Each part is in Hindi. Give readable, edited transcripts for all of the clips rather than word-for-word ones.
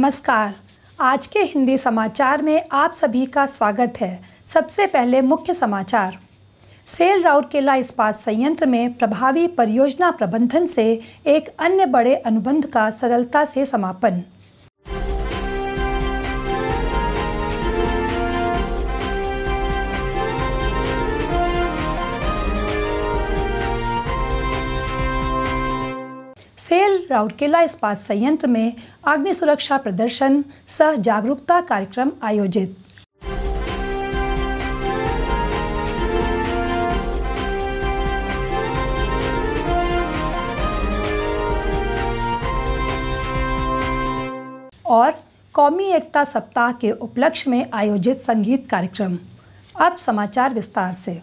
नमस्कार। आज के हिंदी समाचार में आप सभी का स्वागत है। सबसे पहले मुख्य समाचार। सेल राउरकेला इस्पात संयंत्र में प्रभावी परियोजना प्रबंधन से एक अन्य बड़े अनुबंध का सरलता से समापन। सेल राउरकेला इस्पात संयंत्र में अग्नि सुरक्षा प्रदर्शन सह जागरूकता कार्यक्रम आयोजित। और कौमी एकता सप्ताह के उपलक्ष्य में आयोजित संगीत कार्यक्रम। अब समाचार विस्तार से।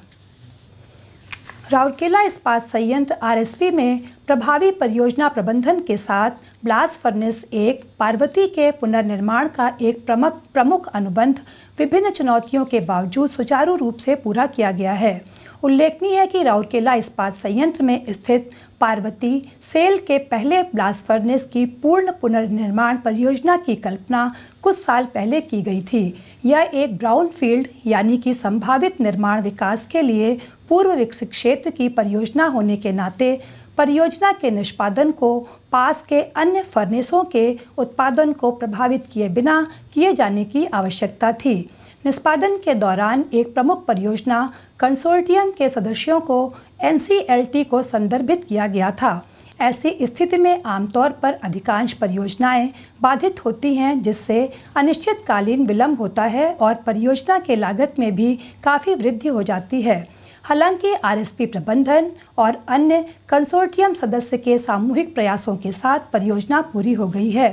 राउरकेला इस्पात संयंत्र आरएसपी में प्रभावी परियोजना प्रबंधन के साथ ब्लास्ट फर्नेस 1 पार्वती के पुनर्निर्माण का एक प्रमुख अनुबंध विभिन्न चुनौतियों के बावजूद सुचारू रूप से पूरा किया गया है। उल्लेखनीय है कि राउरकेला इस्पात संयंत्र में स्थित पार्वती सेल के पहले ब्लास्ट फर्नेस की पूर्ण पुनर्निर्माण परियोजना की कल्पना कुछ साल पहले की गई थी। यह एक ब्राउनफील्ड यानी कि संभावित निर्माण विकास के लिए पूर्व विकसित क्षेत्र की परियोजना होने के नाते परियोजना के निष्पादन को पास के अन्य फर्नेसों के उत्पादन को प्रभावित किए बिना किए जाने की आवश्यकता थी। निष्पादन के दौरान एक प्रमुख परियोजना कंसोर्टियम के सदस्यों को NCLT को संदर्भित किया गया था। ऐसी स्थिति में आमतौर पर अधिकांश परियोजनाएं बाधित होती हैं, जिससे अनिश्चितकालीन विलंब होता है और परियोजना के लागत में भी काफ़ी वृद्धि हो जाती है। हालांकि आरएसपी प्रबंधन और अन्य कंसोर्टियम सदस्य के सामूहिक प्रयासों के साथ परियोजना पूरी हो गई है।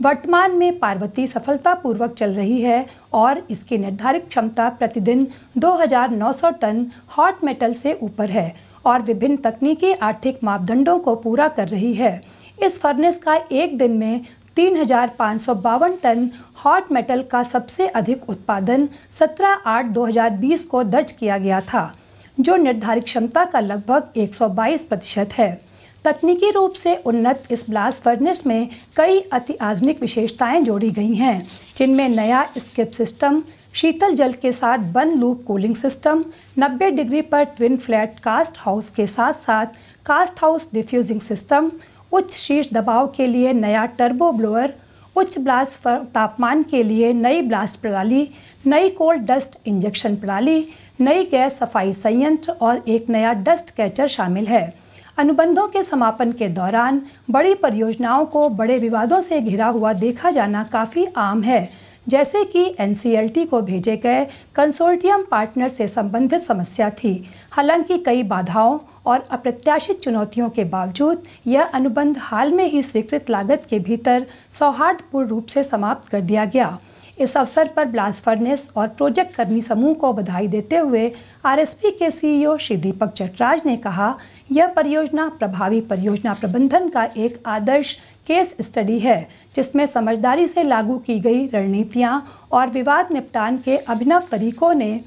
वर्तमान में पार्वती सफलतापूर्वक चल रही है और इसकी निर्धारित क्षमता प्रतिदिन 2900 टन हॉट मेटल से ऊपर है और विभिन्न तकनीकी आर्थिक मापदंडों को पूरा कर रही है। इस फर्नेस का एक दिन में 3552 टन हॉट मेटल का सबसे अधिक उत्पादन 17/8/2020 को दर्ज किया गया था, जो निर्धारित क्षमता का लगभग 122% है। तकनीकी रूप से उन्नत इस ब्लास्ट फर्नेस में कई अति आधुनिक विशेषताएं जोड़ी गई हैं, जिनमें नया स्किप सिस्टम, शीतल जल के साथ बंद लूप कूलिंग सिस्टम, 90 डिग्री पर ट्विन फ्लैट कास्ट हाउस के साथ साथ कास्ट हाउस डिफ्यूजिंग सिस्टम, उच्च शीर्ष दबाव के लिए नया टर्बो ब्लोअर, उच्च ब्लास्ट तापमान के लिए नई ब्लास्ट प्रणाली, नई कोल्ड डस्ट इंजेक्शन प्रणाली, नई गैस सफाई संयंत्र और एक नया डस्ट कैचर शामिल है। अनुबंधों के समापन के दौरान बड़ी परियोजनाओं को बड़े विवादों से घिरा हुआ देखा जाना काफ़ी आम है, जैसे कि NCLT को भेजे गए कंसोर्टियम पार्टनर से संबंधित समस्या थी। हालांकि कई बाधाओं और अप्रत्याशित चुनौतियों के बावजूद यह अनुबंध हाल में ही स्वीकृत लागत के भीतर सौहार्दपूर्ण रूप से समाप्त कर दिया गया। इस अवसर पर ब्लास्ट फर्नेस और प्रोजेक्ट कर्मी समूह को बधाई देते हुए आरएसपी के CEO श्री दीपक चटराज ने कहा, यह परियोजना प्रभावी परियोजना प्रबंधन का एक आदर्श केस स्टडी है, जिसमें समझदारी से लागू की गई रणनीतियां और विवाद निपटान के अभिनव तरीकों ने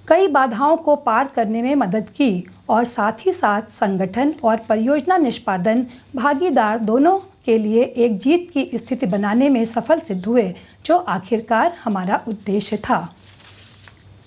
कई बाधाओं को पार करने में मदद की और साथ ही साथ संगठन और परियोजना निष्पादन भागीदार दोनों के लिए एक जीत की स्थिति बनाने में सफल सिद्ध हुए, जो आखिरकार हमारा उद्देश्य था।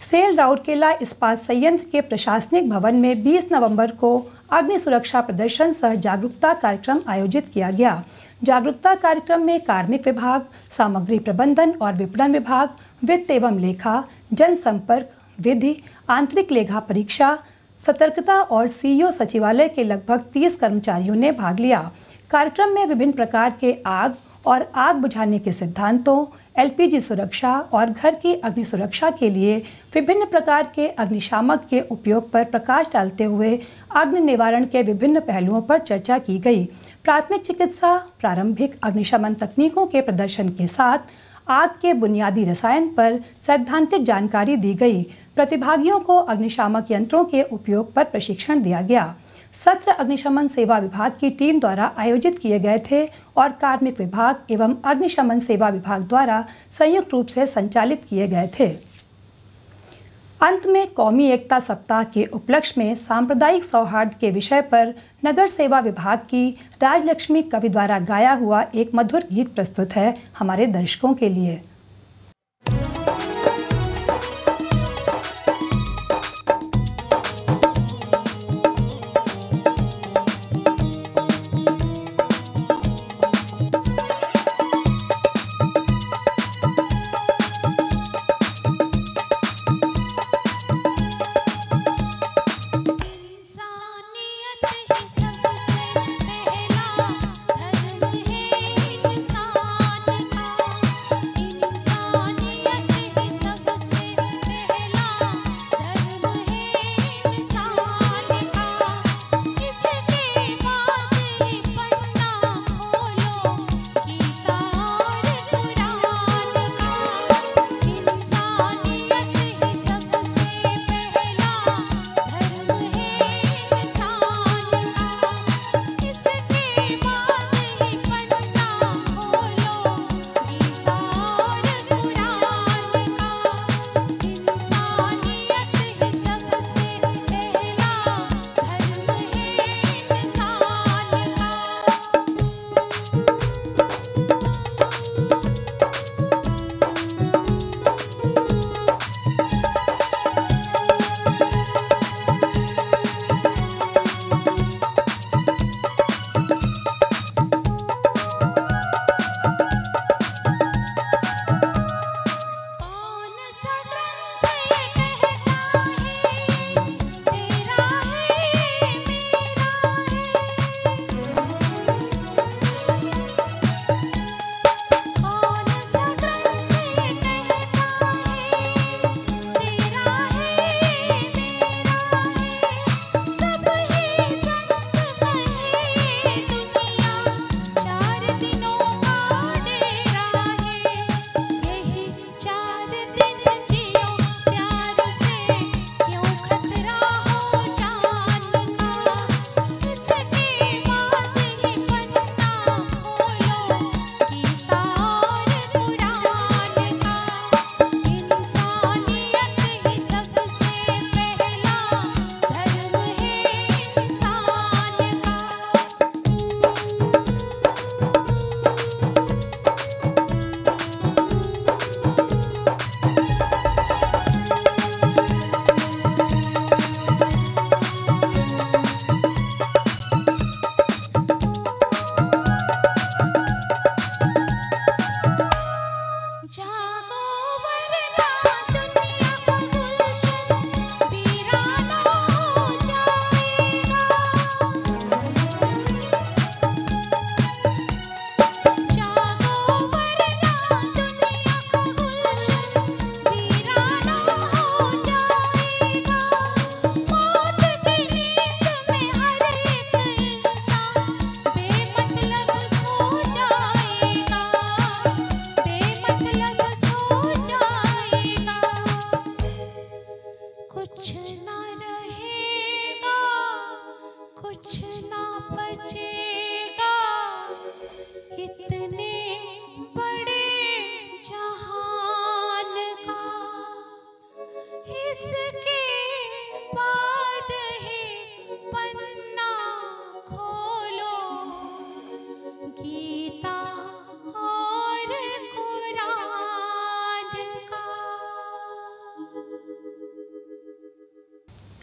सेल राउरकेला इस्पात संयंत्र के प्रशासनिक भवन में 20 नवंबर को अग्नि सुरक्षा प्रदर्शन सह जागरूकता कार्यक्रम आयोजित किया गया। जागरूकता कार्यक्रम में कार्मिक विभाग, सामग्री प्रबंधन और विपणन विभाग, वित्त एवं लेखा, जनसंपर्क, विधि, आंतरिक लेखा परीक्षा, सतर्कता और CEO सचिवालय के लगभग 30 कर्मचारियों ने भाग लिया। कार्यक्रम में विभिन्न प्रकार के आग और आग बुझाने के सिद्धांतों, LPG सुरक्षा और घर की अग्नि सुरक्षा के लिए विभिन्न प्रकार के अग्निशामक के उपयोग पर प्रकाश डालते हुए अग्नि निवारण के विभिन्न पहलुओं पर चर्चा की गई। प्राथमिक चिकित्सा, प्रारंभिक अग्निशमन तकनीकों के प्रदर्शन के साथ आग के बुनियादी रसायन पर सैद्धांतिक जानकारी दी गई। प्रतिभागियों को अग्निशामक यंत्रों के उपयोग पर प्रशिक्षण दिया गया। सत्र अग्निशमन सेवा विभाग की टीम द्वारा आयोजित किए गए थे और कार्मिक विभाग एवं अग्निशमन सेवा विभाग द्वारा संयुक्त रूप से संचालित किए गए थे। अंत में कौमी एकता सप्ताह के उपलक्ष्य में सांप्रदायिक सौहार्द के विषय पर नगर सेवा विभाग की राजलक्ष्मी कवि द्वारा गाया हुआ एक मधुर गीत प्रस्तुत है हमारे दर्शकों के लिए।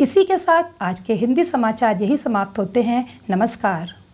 इसी के साथ आज के हिंदी समाचार यही समाप्त होते हैं। नमस्कार।